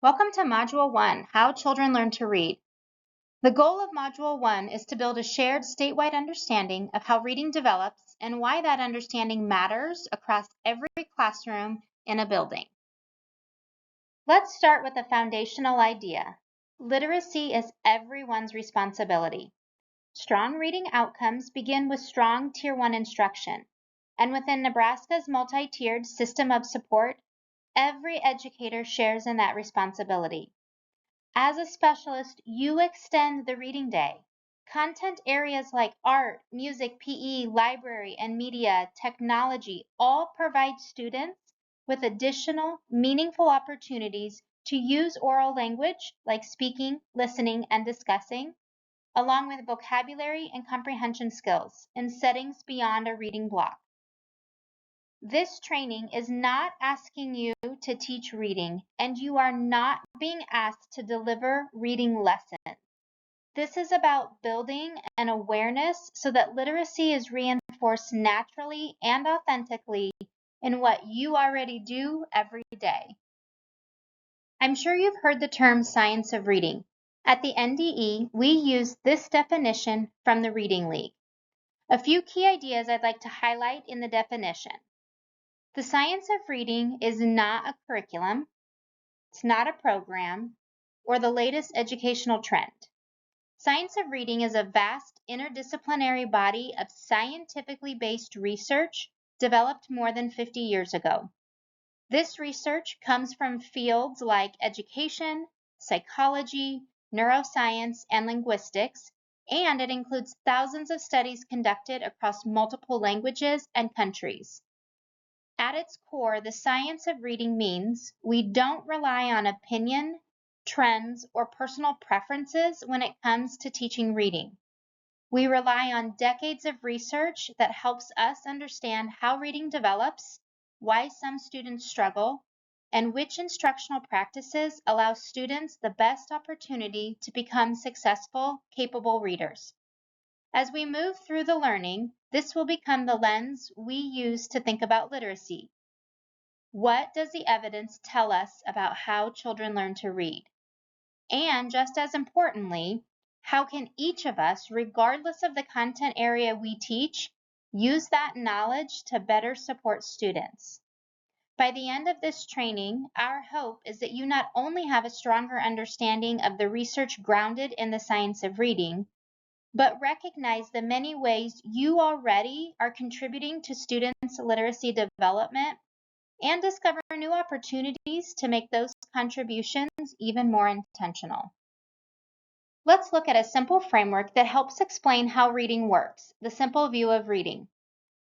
Welcome to Module 1, How Children Learn to Read. The goal of Module 1 is to build a shared statewide understanding of how reading develops and why that understanding matters across every classroom in a building. Let's start with a foundational idea. Literacy is everyone's responsibility. Strong reading outcomes begin with strong Tier 1 instruction, and within Nebraska's multi-tiered system of support, every educator shares in that responsibility. As a specialist, you extend the reading day. Content areas like art, music, PE, library, and media, technology all provide students with additional meaningful opportunities to use oral language like speaking, listening, and discussing, along with vocabulary and comprehension skills in settings beyond a reading block. This training is not asking you to teach reading, and you are not being asked to deliver reading lessons. This is about building an awareness so that literacy is reinforced naturally and authentically in what you already do every day. I'm sure you've heard the term science of reading. At the NDE, we use this definition from the Reading League. A few key ideas I'd like to highlight in the definition. The science of reading is not a curriculum, it's not a program, or the latest educational trend. Science of reading is a vast interdisciplinary body of scientifically based research developed more than 50 years ago. This research comes from fields like education, psychology, neuroscience, and linguistics, and it includes thousands of studies conducted across multiple languages and countries. At its core, the science of reading means we don't rely on opinion, trends, or personal preferences when it comes to teaching reading. We rely on decades of research that helps us understand how reading develops, why some students struggle, and which instructional practices allow students the best opportunity to become successful, capable readers. As we move through the learning, this will become the lens we use to think about literacy. What does the evidence tell us about how children learn to read? And just as importantly, how can each of us, regardless of the content area we teach, use that knowledge to better support students? By the end of this training, our hope is that you not only have a stronger understanding of the research grounded in the science of reading, but recognize the many ways you already are contributing to students' literacy development and discover new opportunities to make those contributions even more intentional. Let's look at a simple framework that helps explain how reading works, the simple view of reading.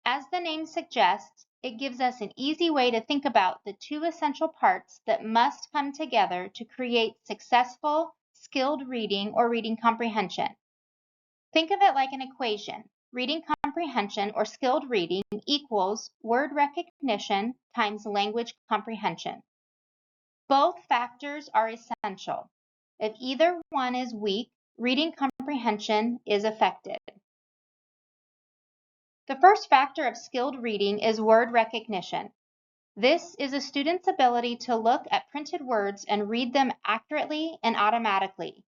As the name suggests, it gives us an easy way to think about the two essential parts that must come together to create successful, skilled reading or reading comprehension. Think of it like an equation. Reading comprehension or skilled reading equals word recognition times language comprehension. Both factors are essential. If either one is weak, reading comprehension is affected. The first factor of skilled reading is word recognition. This is a student's ability to look at printed words and read them accurately and automatically.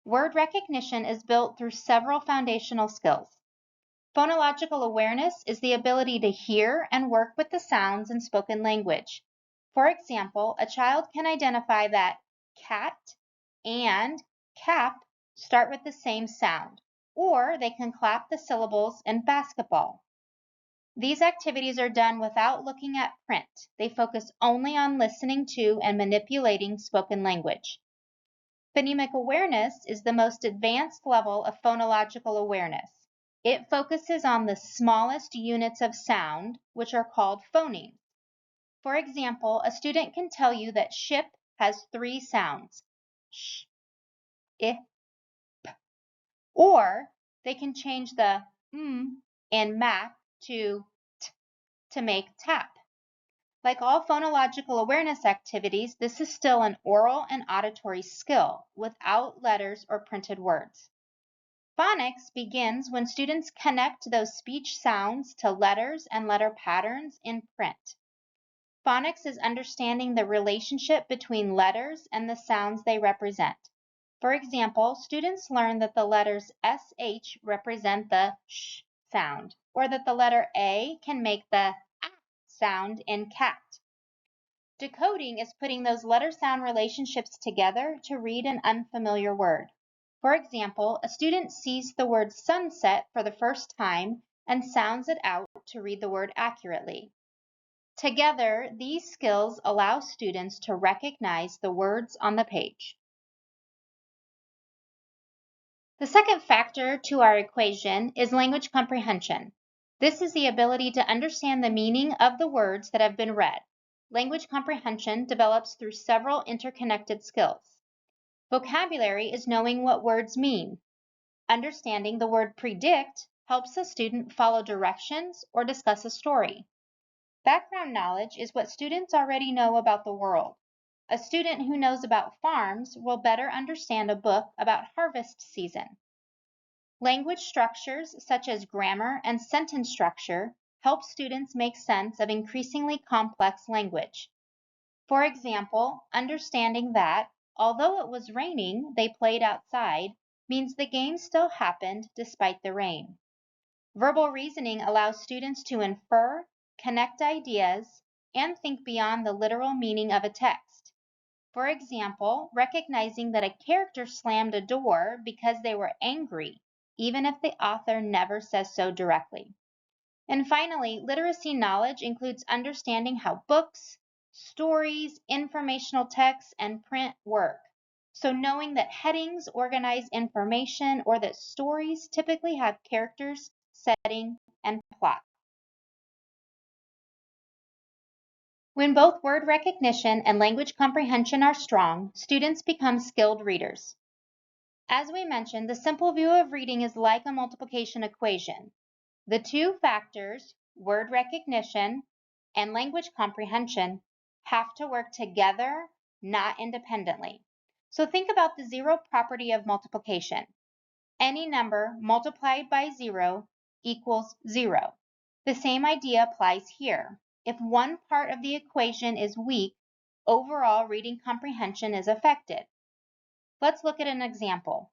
Word recognition is built through several foundational skills. Phonological awareness is the ability to hear and work with the sounds in spoken language. For example, a child can identify that cat and cap start with the same sound, or they can clap the syllables in basketball. These activities are done without looking at print. They focus only on listening to and manipulating spoken language. Phonemic awareness is the most advanced level of phonological awareness. It focuses on the smallest units of sound, which are called phonemes. For example, a student can tell you that ship has 3 sounds, sh, I, p, or they can change the and map to t to make tap. Like all phonological awareness activities, this is still an oral and auditory skill without letters or printed words. Phonics begins when students connect those speech sounds to letters and letter patterns in print. Phonics is understanding the relationship between letters and the sounds they represent. For example, students learn that the letters SH represent the sh sound, or that the letter A can make the A sound in cat. Decoding is putting those letter-sound relationships together to read an unfamiliar word. For example, a student sees the word sunset for the first time and sounds it out to read the word accurately. Together, these skills allow students to recognize the words on the page. The second factor to our equation is language comprehension. This is the ability to understand the meaning of the words that have been read. Language comprehension develops through several interconnected skills. Vocabulary is knowing what words mean. Understanding the word predict helps a student follow directions or discuss a story. Background knowledge is what students already know about the world. A student who knows about farms will better understand a book about harvest season. Language structures such as grammar and sentence structure help students make sense of increasingly complex language. For example, understanding that, although it was raining, they played outside means the game still happened despite the rain. Verbal reasoning allows students to infer, connect ideas, and think beyond the literal meaning of a text. For example, recognizing that a character slammed a door because they were angry, even if the author never says so directly. And finally, literacy knowledge includes understanding how books, stories, informational texts, and print work. So knowing that headings organize information or that stories typically have characters, setting, and plot. When both word recognition and language comprehension are strong, students become skilled readers. As we mentioned, the simple view of reading is like a multiplication equation. The two factors, word recognition and language comprehension, have to work together, not independently. So think about the zero property of multiplication. Any number multiplied by 0 equals 0. The same idea applies here. If one part of the equation is weak, overall reading comprehension is affected. Let's look at an example.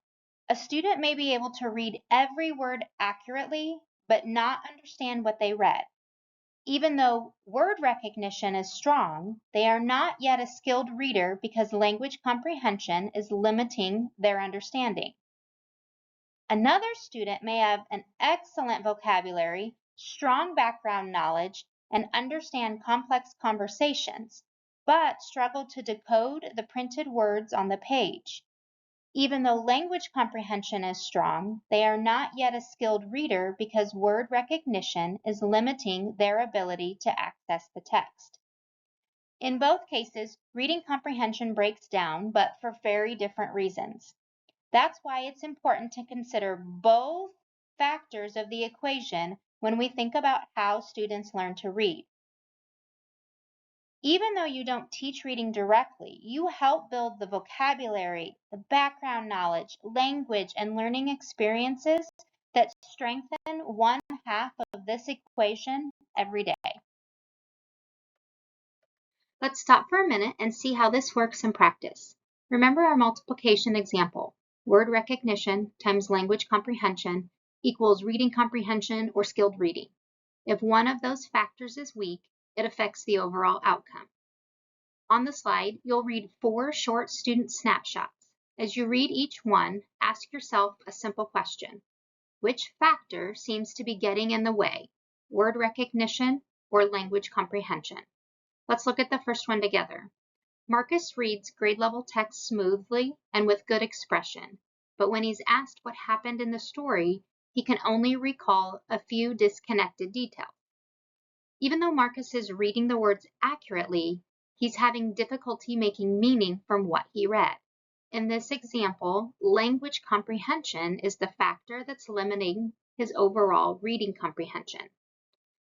A student may be able to read every word accurately, but not understand what they read. Even though word recognition is strong, they are not yet a skilled reader because language comprehension is limiting their understanding. Another student may have an excellent vocabulary, strong background knowledge, and understand complex conversations, but struggle to decode the printed words on the page. Even though language comprehension is strong, they are not yet a skilled reader because word recognition is limiting their ability to access the text. In both cases, reading comprehension breaks down, but for very different reasons. That's why it's important to consider both factors of the equation when we think about how students learn to read. Even though you don't teach reading directly, you help build the vocabulary, the background knowledge, language, and learning experiences that strengthen one half of this equation every day. Let's stop for a minute and see how this works in practice. Remember our multiplication example. Word recognition times language comprehension equals reading comprehension or skilled reading. If one of those factors is weak, it affects the overall outcome. On the slide, you'll read 4 short student snapshots. As you read each one, ask yourself a simple question. Which factor seems to be getting in the way, word recognition or language comprehension? Let's look at the first one together. Marcus reads grade level text smoothly and with good expression, but when he's asked what happened in the story, he can only recall a few disconnected details. Even though Marcus is reading the words accurately, he's having difficulty making meaning from what he read. In this example, language comprehension is the factor that's limiting his overall reading comprehension.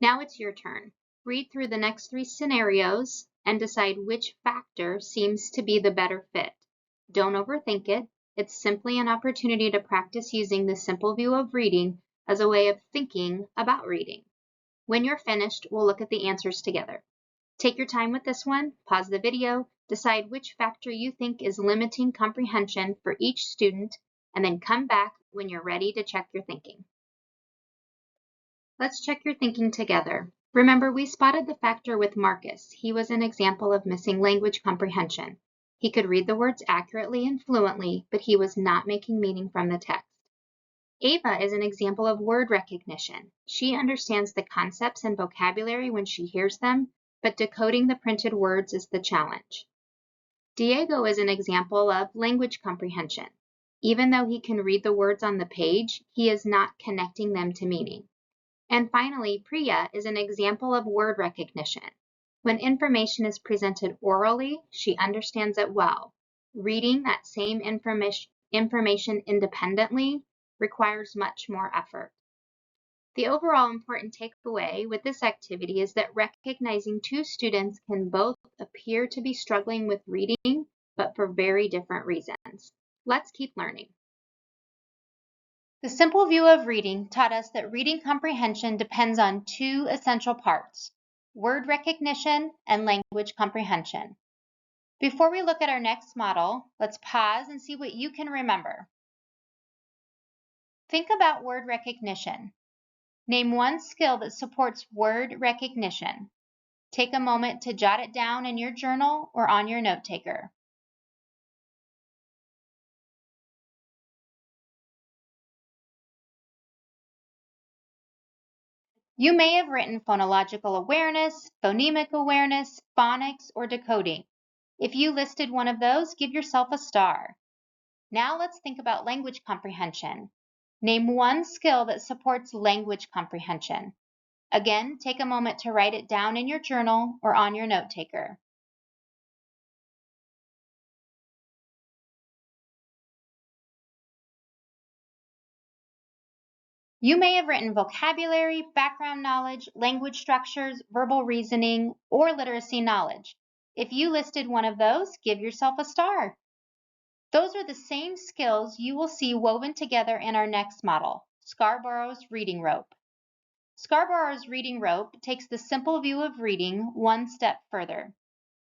Now it's your turn. Read through the next 3 scenarios and decide which factor seems to be the better fit. Don't overthink it. It's simply an opportunity to practice using the simple view of reading as a way of thinking about reading. When you're finished, we'll look at the answers together. Take your time with this one, pause the video, decide which factor you think is limiting comprehension for each student, and then come back when you're ready to check your thinking. Let's check your thinking together. Remember, we spotted the factor with Marcus. He was an example of missing language comprehension. He could read the words accurately and fluently, but he was not making meaning from the text. Ava is an example of word recognition. She understands the concepts and vocabulary when she hears them, but decoding the printed words is the challenge. Diego is an example of language comprehension. Even though he can read the words on the page, he is not connecting them to meaning. And finally, Priya is an example of word recognition. When information is presented orally, she understands it well. Reading that same information independently requires much more effort. The overall important takeaway with this activity is that recognizing two students can both appear to be struggling with reading, but for very different reasons. Let's keep learning. The simple view of reading taught us that reading comprehension depends on two essential parts: word recognition and language comprehension. Before we look at our next model, let's pause and see what you can remember. Think about word recognition. Name one skill that supports word recognition. Take a moment to jot it down in your journal or on your note taker. You may have written phonological awareness, phonemic awareness, phonics, or decoding. If you listed one of those, give yourself a star. Now let's think about language comprehension. Name one skill that supports language comprehension. Again, take a moment to write it down in your journal or on your note taker. You may have written vocabulary, background knowledge, language structures, verbal reasoning, or literacy knowledge. If you listed one of those, give yourself a star. Those are the same skills you will see woven together in our next model, Scarborough's reading rope. Scarborough's reading rope takes the simple view of reading one step further.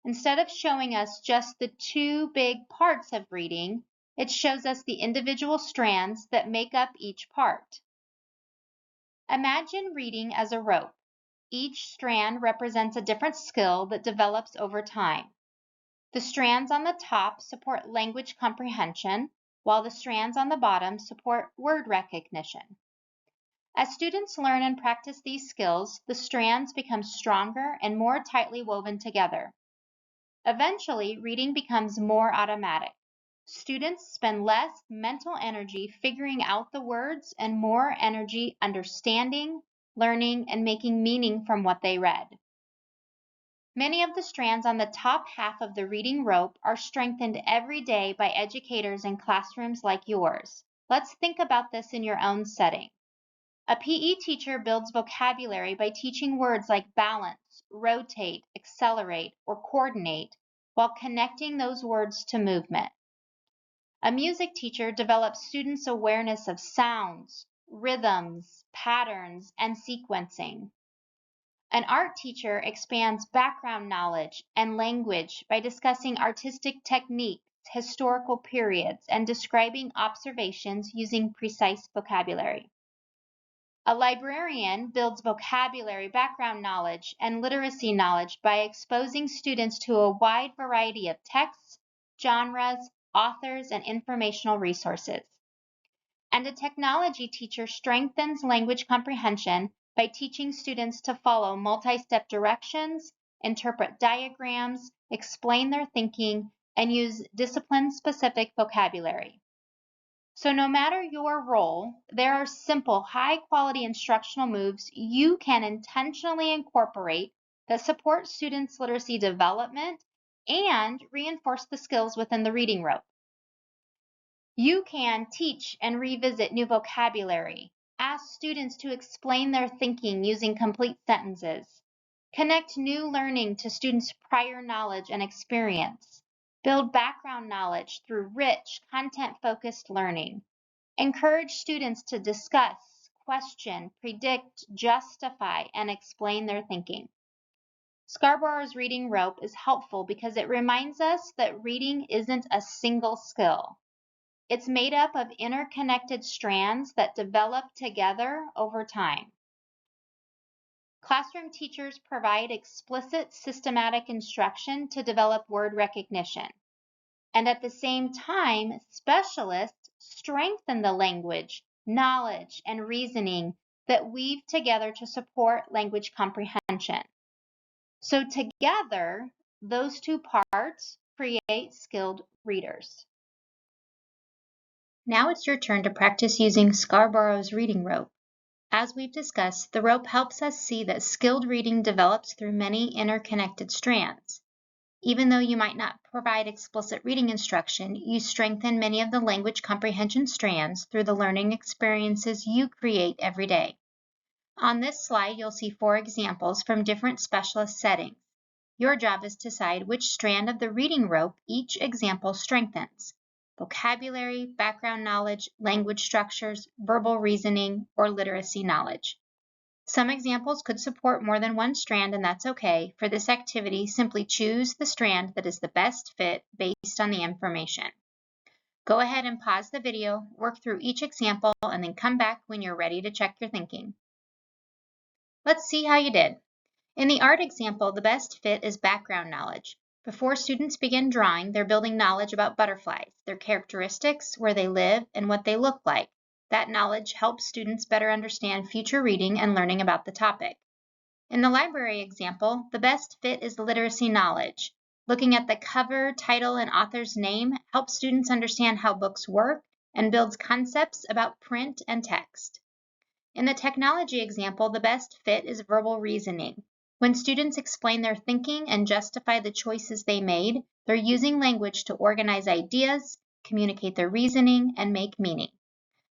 Instead of showing us just the two big parts of reading, it shows us the individual strands that make up each part. Imagine reading as a rope. Each strand represents a different skill that develops over time. The strands on the top support language comprehension, while the strands on the bottom support word recognition. As students learn and practice these skills, the strands become stronger and more tightly woven together. Eventually, reading becomes more automatic. Students spend less mental energy figuring out the words and more energy understanding, learning, and making meaning from what they read. Many of the strands on the top half of the reading rope are strengthened every day by educators in classrooms like yours. Let's think about this in your own setting. A PE teacher builds vocabulary by teaching words like balance, rotate, accelerate, or coordinate while connecting those words to movement. A music teacher develops students' awareness of sounds, rhythms, patterns, and sequencing. An art teacher expands background knowledge and language by discussing artistic techniques, historical periods, and describing observations using precise vocabulary. A librarian builds vocabulary, background knowledge, and literacy knowledge by exposing students to a wide variety of texts, genres, authors, and informational resources. And a technology teacher strengthens language comprehension by teaching students to follow multi-step directions, interpret diagrams, explain their thinking, and use discipline-specific vocabulary. So no matter your role, there are simple, high-quality instructional moves you can intentionally incorporate that support students' literacy development and reinforce the skills within the reading rope. You can teach and revisit new vocabulary, ask students to explain their thinking using complete sentences, connect new learning to students' prior knowledge and experience, build background knowledge through rich, content-focused learning, encourage students to discuss, question, predict, justify, and explain their thinking. Scarborough's reading rope is helpful because it reminds us that reading isn't a single skill. It's made up of interconnected strands that develop together over time. Classroom teachers provide explicit systematic instruction to develop word recognition. And at the same time, specialists strengthen the language, knowledge, and reasoning that weave together to support language comprehension. So together, those two parts create skilled readers. Now it's your turn to practice using Scarborough's reading rope. As we've discussed, the rope helps us see that skilled reading develops through many interconnected strands. Even though you might not provide explicit reading instruction, you strengthen many of the language comprehension strands through the learning experiences you create every day. On this slide, you'll see 4 examples from different specialist settings. Your job is to decide which strand of the reading rope each example strengthens: vocabulary, background knowledge, language structures, verbal reasoning, or literacy knowledge. Some examples could support more than one strand, and that's okay. For this activity, simply choose the strand that is the best fit based on the information. Go ahead and pause the video, work through each example, and then come back when you're ready to check your thinking. Let's see how you did. In the art example, the best fit is background knowledge. Before students begin drawing, they're building knowledge about butterflies, their characteristics, where they live, and what they look like. That knowledge helps students better understand future reading and learning about the topic. In the library example, the best fit is literacy knowledge. Looking at the cover, title, and author's name helps students understand how books work and builds concepts about print and text. In the technology example, the best fit is verbal reasoning. When students explain their thinking and justify the choices they made, they're using language to organize ideas, communicate their reasoning, and make meaning.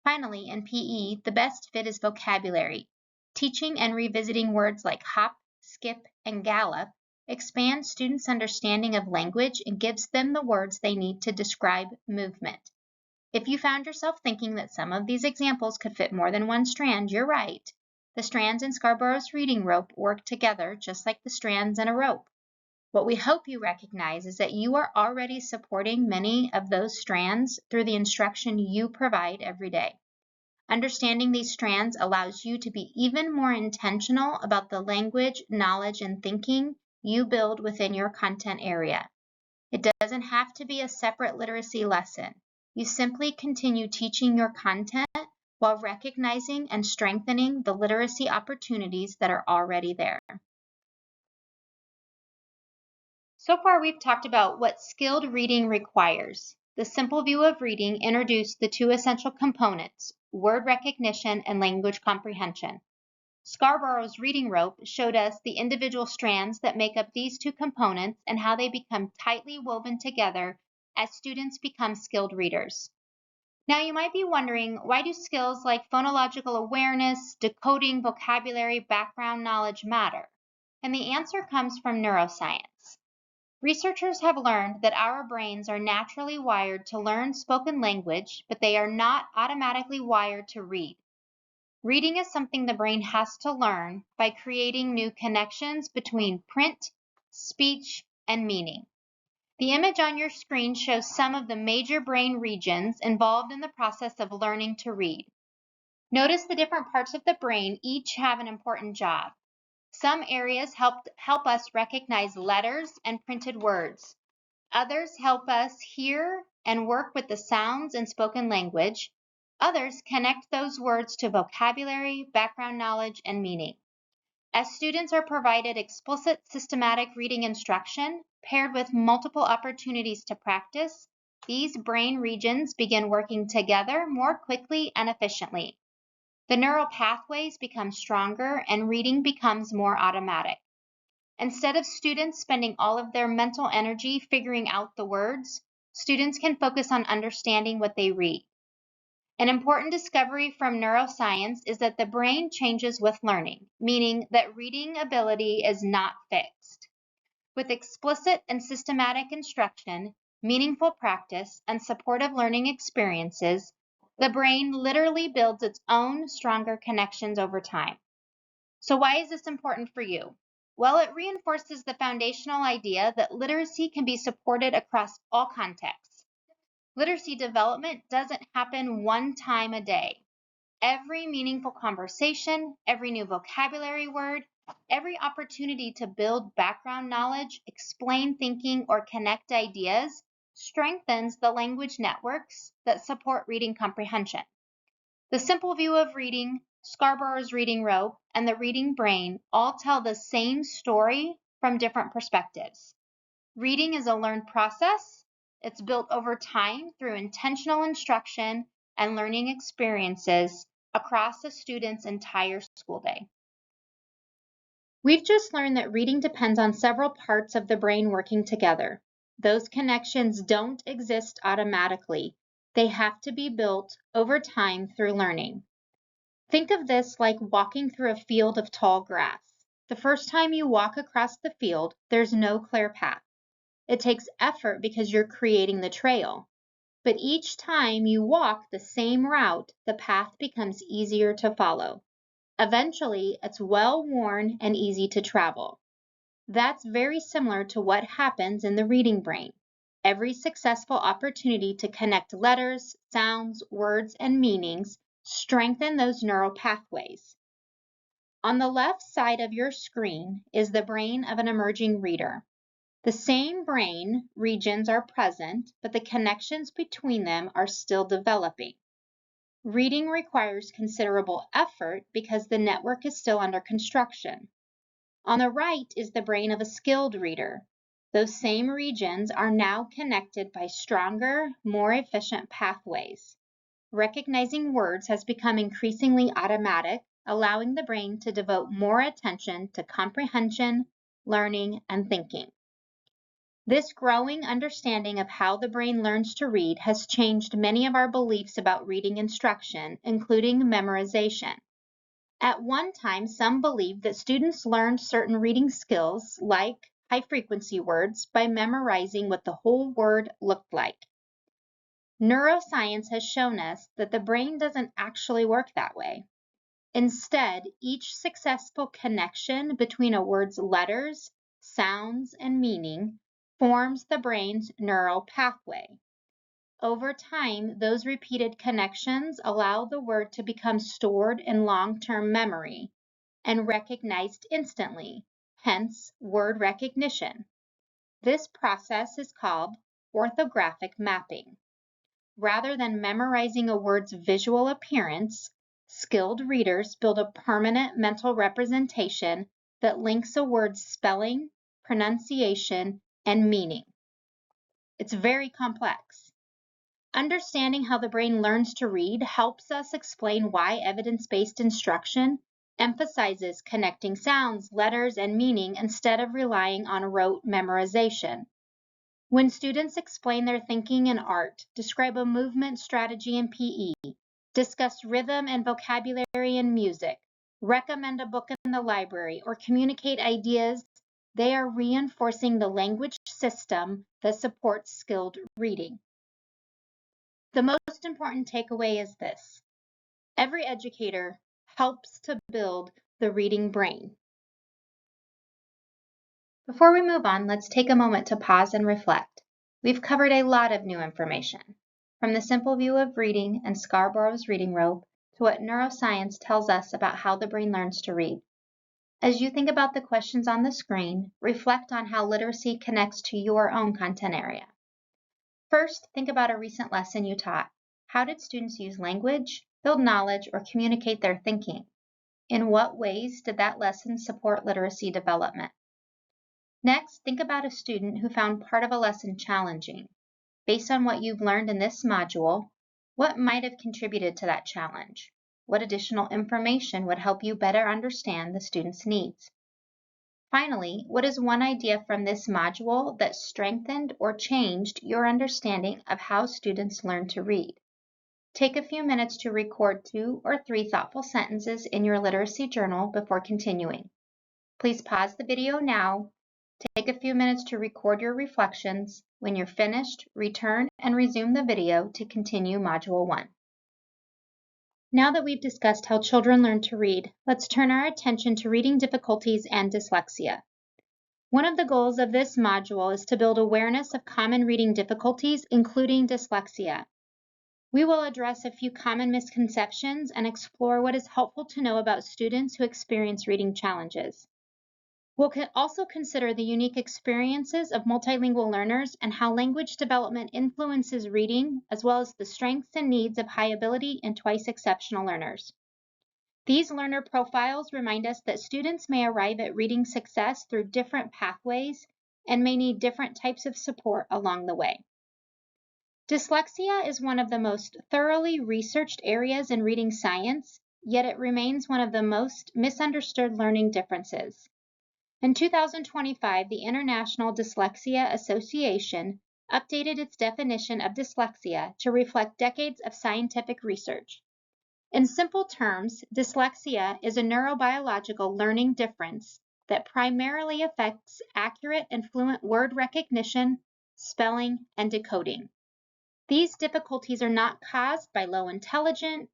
Finally, in PE, the best fit is vocabulary. Teaching and revisiting words like hop, skip, and gallop expands students' understanding of language and gives them the words they need to describe movement. If you found yourself thinking that some of these examples could fit more than one strand, you're right. The strands in Scarborough's reading rope work together just like the strands in a rope. What we hope you recognize is that you are already supporting many of those strands through the instruction you provide every day. Understanding these strands allows you to be even more intentional about the language, knowledge, and thinking you build within your content area. It doesn't have to be a separate literacy lesson. You simply continue teaching your content while recognizing and strengthening the literacy opportunities that are already there. So far, we've talked about what skilled reading requires. The simple view of reading introduced the 2 essential components: word recognition and language comprehension. Scarborough's reading rope showed us the individual strands that make up these 2 components and how they become tightly woven together as students become skilled readers. Now you might be wondering, why do skills like phonological awareness, decoding vocabulary, background knowledge matter? And the answer comes from neuroscience. Researchers have learned that our brains are naturally wired to learn spoken language, but they are not automatically wired to read. Reading is something the brain has to learn by creating new connections between print, speech, and meaning. The image on your screen shows some of the major brain regions involved in the process of learning to read. Notice the different parts of the brain each have an important job. Some areas help us recognize letters and printed words. Others help us hear and work with the sounds in spoken language. Others connect those words to vocabulary, background knowledge, and meaning. As students are provided explicit systematic reading instruction paired with multiple opportunities to practice, these brain regions begin working together more quickly and efficiently. The neural pathways become stronger and reading becomes more automatic. Instead of students spending all of their mental energy figuring out the words, students can focus on understanding what they read. An important discovery from neuroscience is that the brain changes with learning, meaning that reading ability is not fixed. With explicit and systematic instruction, meaningful practice, and supportive learning experiences, the brain literally builds its own stronger connections over time. So why is this important for you? Well, it reinforces the foundational idea that literacy can be supported across all contexts. Literacy development doesn't happen one time a day. Every meaningful conversation, every new vocabulary word, every opportunity to build background knowledge, explain thinking, or connect ideas strengthens the language networks that support reading comprehension. The simple view of reading, Scarborough's reading rope, and the reading brain all tell the same story from different perspectives. Reading is a learned process. It's built over time through intentional instruction and learning experiences across a student's entire school day. We've just learned that reading depends on several parts of the brain working together. Those connections don't exist automatically. They have to be built over time through learning. Think of this like walking through a field of tall grass. The first time you walk across the field, there's no clear path. It takes effort because you're creating the trail. But each time you walk the same route, the path becomes easier to follow. Eventually, it's well-worn and easy to travel. That's very similar to what happens in the reading brain. Every successful opportunity to connect letters, sounds, words, and meanings strengthen those neural pathways. On the left side of your screen is the brain of an emerging reader. The same brain regions are present, but the connections between them are still developing. Reading requires considerable effort because the network is still under construction. On the right is the brain of a skilled reader. Those same regions are now connected by stronger, more efficient pathways. Recognizing words has become increasingly automatic, allowing the brain to devote more attention to comprehension, learning, and thinking. This growing understanding of how the brain learns to read has changed many of our beliefs about reading instruction, including memorization. At one time, some believed that students learned certain reading skills, like high-frequency words, by memorizing what the whole word looked like. Neuroscience has shown us that the brain doesn't actually work that way. Instead, each successful connection between a word's letters, sounds, and meaning forms the brain's neural pathway. Over time, those repeated connections allow the word to become stored in long-term memory and recognized instantly, hence word recognition. This process is called orthographic mapping. Rather than memorizing a word's visual appearance, skilled readers build a permanent mental representation that links a word's spelling, pronunciation, and meaning. It's very complex. Understanding how the brain learns to read helps us explain why evidence-based instruction emphasizes connecting sounds, letters, and meaning instead of relying on rote memorization. When students explain their thinking in art, describe a movement strategy in PE, discuss rhythm and vocabulary in music, recommend a book in the library, or communicate ideas, they are reinforcing the language system that supports skilled reading. The most important takeaway is this: every educator helps to build the reading brain. Before we move on, let's take a moment to pause and reflect. We've covered a lot of new information, from the simple view of reading and Scarborough's reading rope to what neuroscience tells us about how the brain learns to read. As you think about the questions on the screen, reflect on how literacy connects to your own content area. First, think about a recent lesson you taught. How did students use language, build knowledge, or communicate their thinking? In what ways did that lesson support literacy development? Next, think about a student who found part of a lesson challenging. Based on what you've learned in this module, what might have contributed to that challenge? What additional information would help you better understand the student's needs? Finally, what is one idea from this module that strengthened or changed your understanding of how students learn to read? Take a few minutes to record 2 or 3 thoughtful sentences in your literacy journal before continuing. Please pause the video now. Take a few minutes to record your reflections. When you're finished, return and resume the video to continue Module 1. Now that we've discussed how children learn to read, let's turn our attention to reading difficulties and dyslexia. One of the goals of this module is to build awareness of common reading difficulties, including dyslexia. We will address a few common misconceptions and explore what is helpful to know about students who experience reading challenges. We'll also consider the unique experiences of multilingual learners and how language development influences reading, as well as the strengths and needs of high ability and twice exceptional learners. These learner profiles remind us that students may arrive at reading success through different pathways and may need different types of support along the way. Dyslexia is one of the most thoroughly researched areas in reading science, yet it remains one of the most misunderstood learning differences. In 2025, the International Dyslexia Association updated its definition of dyslexia to reflect decades of scientific research. In simple terms, dyslexia is a neurobiological learning difference that primarily affects accurate and fluent word recognition, spelling, and decoding. These difficulties are not caused by low intelligence,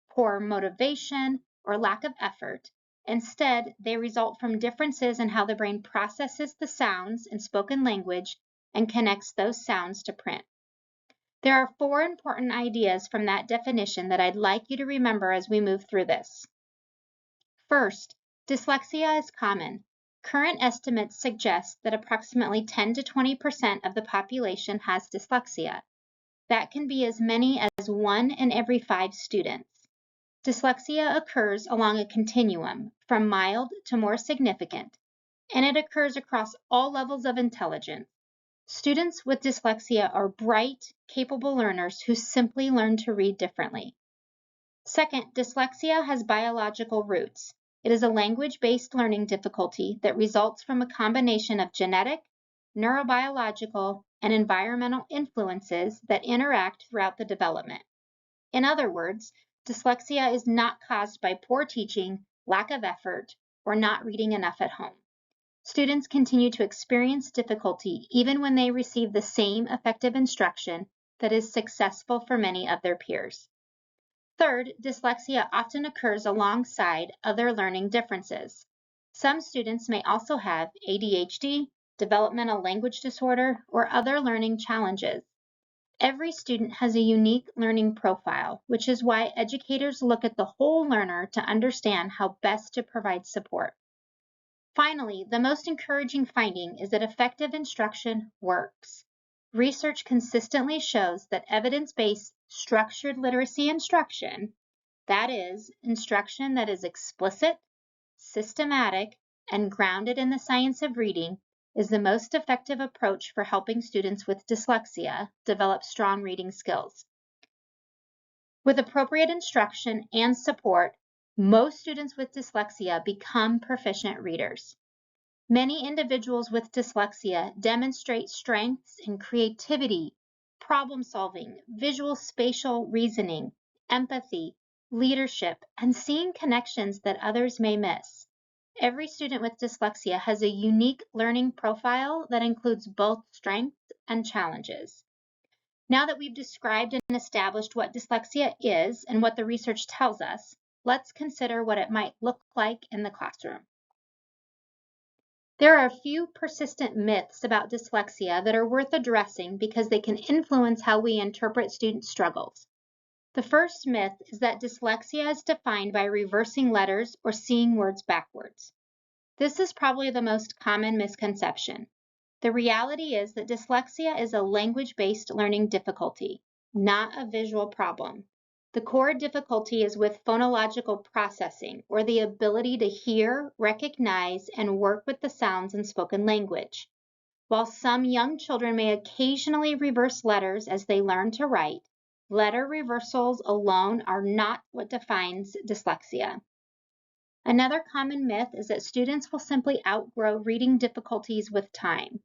poor motivation, or lack of effort. Instead, they result from differences in how the brain processes the sounds in spoken language and connects those sounds to print. There are 4 important ideas from that definition that I'd like you to remember as we move through this. First, dyslexia is common. Current estimates suggest that approximately 10 to 20% of the population has dyslexia. That can be as many as 1 in every 5 students. Dyslexia occurs along a continuum, from mild to more significant, and it occurs across all levels of intelligence. Students with dyslexia are bright, capable learners who simply learn to read differently. Second, dyslexia has biological roots. It is a language-based learning difficulty that results from a combination of genetic, neurobiological, and environmental influences that interact throughout the development. In other words, dyslexia is not caused by poor teaching, lack of effort, or not reading enough at home. Students continue to experience difficulty even when they receive the same effective instruction that is successful for many of their peers. Third, dyslexia often occurs alongside other learning differences. Some students may also have ADHD, developmental language disorder, or other learning challenges. Every student has a unique learning profile, which is why educators look at the whole learner to understand how best to provide support. Finally, the most encouraging finding is that effective instruction works. Research consistently shows that evidence-based structured literacy instruction, that is, instruction that is explicit, systematic, and grounded in the science of reading, is the most effective approach for helping students with dyslexia develop strong reading skills. With appropriate instruction and support, most students with dyslexia become proficient readers. Many individuals with dyslexia demonstrate strengths in creativity, problem solving, visual spatial reasoning, empathy, leadership, and seeing connections that others may miss. Every student with dyslexia has a unique learning profile that includes both strengths and challenges. Now that we've described and established what dyslexia is and what the research tells us, let's consider what it might look like in the classroom. There are a few persistent myths about dyslexia that are worth addressing because they can influence how we interpret student struggles. The first myth is that dyslexia is defined by reversing letters or seeing words backwards. This is probably the most common misconception. The reality is that dyslexia is a language-based learning difficulty, not a visual problem. The core difficulty is with phonological processing, or the ability to hear, recognize, and work with the sounds in spoken language. While some young children may occasionally reverse letters as they learn to write, letter reversals alone are not what defines dyslexia. Another common myth is that students will simply outgrow reading difficulties with time.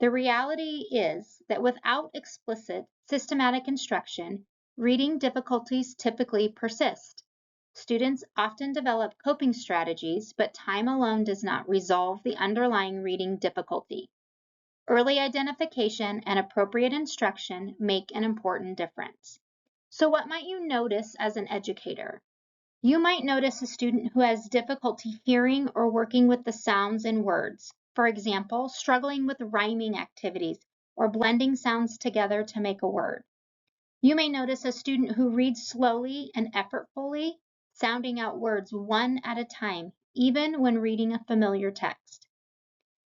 The reality is that without explicit, systematic instruction, reading difficulties typically persist. Students often develop coping strategies, but time alone does not resolve the underlying reading difficulty. Early identification and appropriate instruction make an important difference. So what might you notice as an educator? You might notice a student who has difficulty hearing or working with the sounds in words. For example, struggling with rhyming activities or blending sounds together to make a word. You may notice a student who reads slowly and effortfully, sounding out words one at a time, even when reading a familiar text.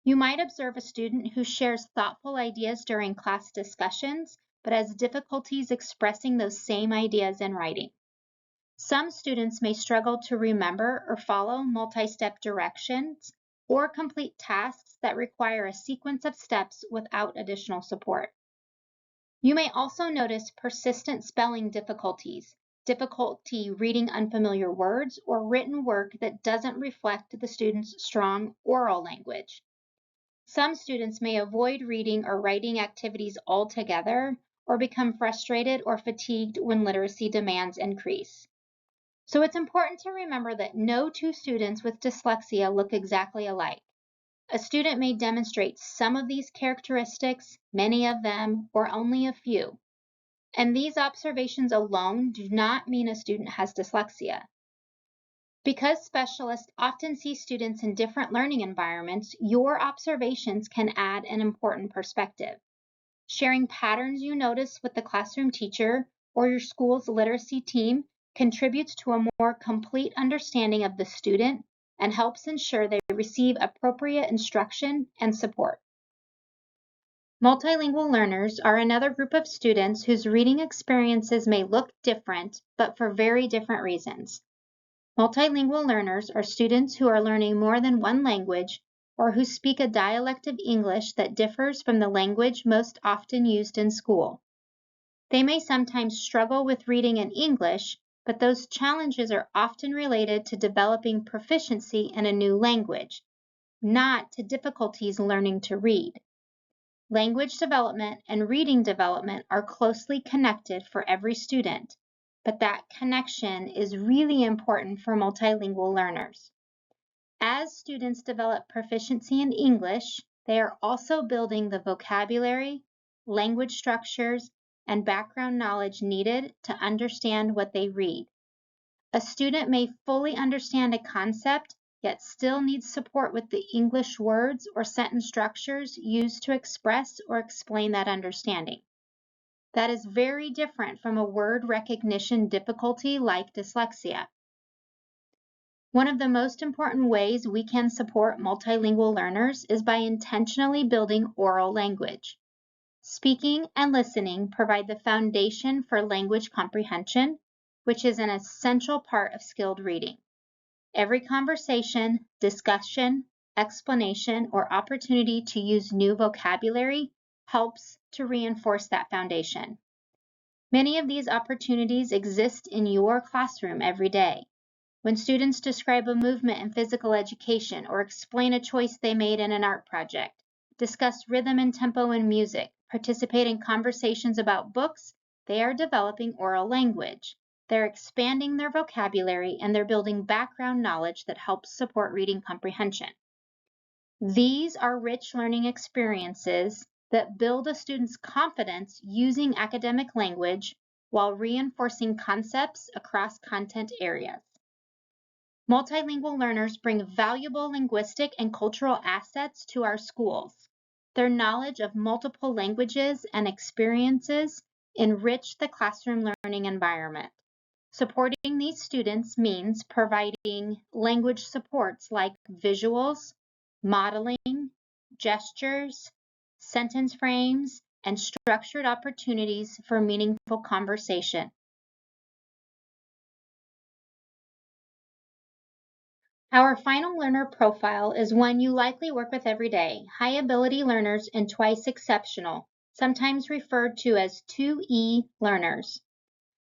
You might observe a student who shares thoughtful ideas during class discussions, but has difficulties expressing those same ideas in writing. Some students may struggle to remember or follow multi-step directions or complete tasks that require a sequence of steps without additional support. You may also notice persistent spelling difficulties, difficulty reading unfamiliar words, or written work that doesn't reflect the student's strong oral language. Some students may avoid reading or writing activities altogether or become frustrated or fatigued when literacy demands increase. So it's important to remember that no two students with dyslexia look exactly alike. A student may demonstrate some of these characteristics, many of them, or only a few. And these observations alone do not mean a student has dyslexia. Because specialists often see students in different learning environments, your observations can add an important perspective. Sharing patterns you notice with the classroom teacher or your school's literacy team contributes to a more complete understanding of the student and helps ensure they receive appropriate instruction and support. Multilingual learners are another group of students whose reading experiences may look different, but for very different reasons. Multilingual learners are students who are learning more than one language or who speak a dialect of English that differs from the language most often used in school. They may sometimes struggle with reading in English, but those challenges are often related to developing proficiency in a new language, not to difficulties learning to read. Language development and reading development are closely connected for every student, but that connection is really important for multilingual learners. As students develop proficiency in English, they are also building the vocabulary, language structures, and background knowledge needed to understand what they read. A student may fully understand a concept, yet still needs support with the English words or sentence structures used to express or explain that understanding. That is very different from a word recognition difficulty like dyslexia. One of the most important ways we can support multilingual learners is by intentionally building oral language. Speaking and listening provide the foundation for language comprehension, which is an essential part of skilled reading. Every conversation, discussion, explanation, or opportunity to use new vocabulary helps to reinforce that foundation. Many of these opportunities exist in your classroom every day. When students describe a movement in physical education or explain a choice they made in an art project, discuss rhythm and tempo in music, participate in conversations about books, they are developing oral language. They're expanding their vocabulary and they're building background knowledge that helps support reading comprehension. These are rich learning experiences that build a student's confidence using academic language while reinforcing concepts across content areas. Multilingual learners bring valuable linguistic and cultural assets to our schools. Their knowledge of multiple languages and experiences enrich the classroom learning environment. Supporting these students means providing language supports like visuals, modeling, gestures, sentence frames, and structured opportunities for meaningful conversation. Our final learner profile is one you likely work with every day, high ability learners and twice exceptional, sometimes referred to as 2E learners.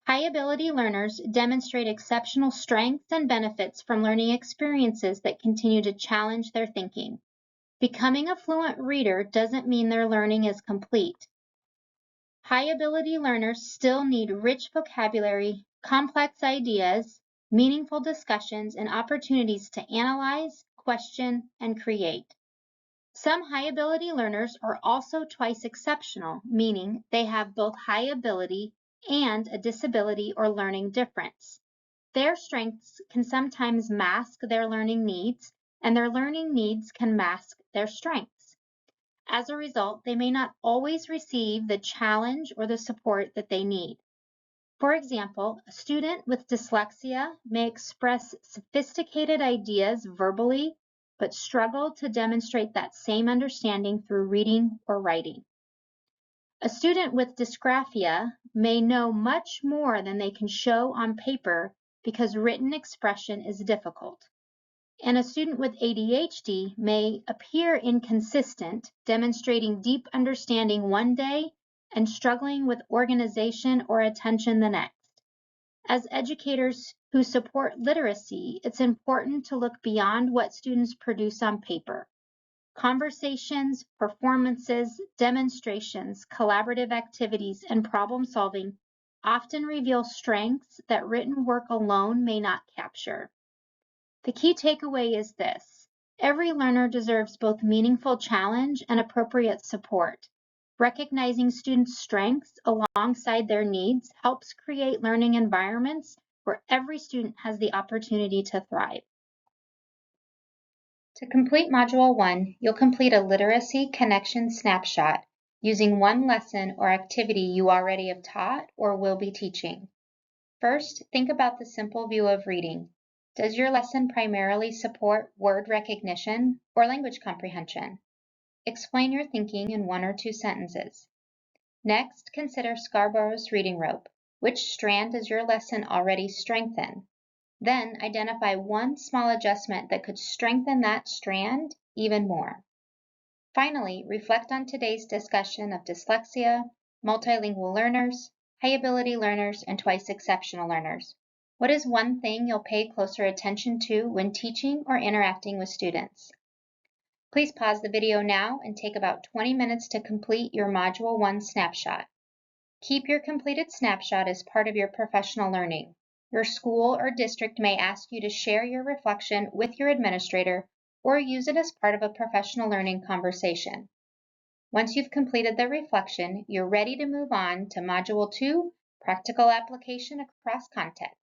High ability learners demonstrate exceptional strengths and benefits from learning experiences that continue to challenge their thinking. Becoming a fluent reader doesn't mean their learning is complete. High ability learners still need rich vocabulary, complex ideas, meaningful discussions, and opportunities to analyze, question, and create. Some high ability learners are also twice exceptional, meaning they have both high ability and a disability or learning difference. Their strengths can sometimes mask their learning needs, and their learning needs can mask their strengths. As a result, they may not always receive the challenge or the support that they need. For example, a student with dyslexia may express sophisticated ideas verbally, but struggle to demonstrate that same understanding through reading or writing. A student with dysgraphia may know much more than they can show on paper because written expression is difficult. And a student with ADHD may appear inconsistent, demonstrating deep understanding one day and struggling with organization or attention the next. As educators who support literacy, it's important to look beyond what students produce on paper. Conversations, performances, demonstrations, collaborative activities, and problem solving often reveal strengths that written work alone may not capture. The key takeaway is this: every learner deserves both meaningful challenge and appropriate support. Recognizing students' strengths alongside their needs helps create learning environments where every student has the opportunity to thrive. To complete Module 1, you'll complete a literacy connection snapshot using one lesson or activity you already have taught or will be teaching. First, think about the simple view of reading. Does your lesson primarily support word recognition or language comprehension? Explain your thinking in 1 or 2 sentences. Next, consider Scarborough's reading rope. Which strand does your lesson already strengthen? Then identify one small adjustment that could strengthen that strand even more. Finally, reflect on today's discussion of dyslexia, multilingual learners, high ability learners, and twice exceptional learners. What is one thing you'll pay closer attention to when teaching or interacting with students? Please pause the video now and take about 20 minutes to complete your Module 1 snapshot. Keep your completed snapshot as part of your professional learning. Your school or district may ask you to share your reflection with your administrator or use it as part of a professional learning conversation. Once you've completed the reflection, you're ready to move on to Module 2, Practical Application Across Context.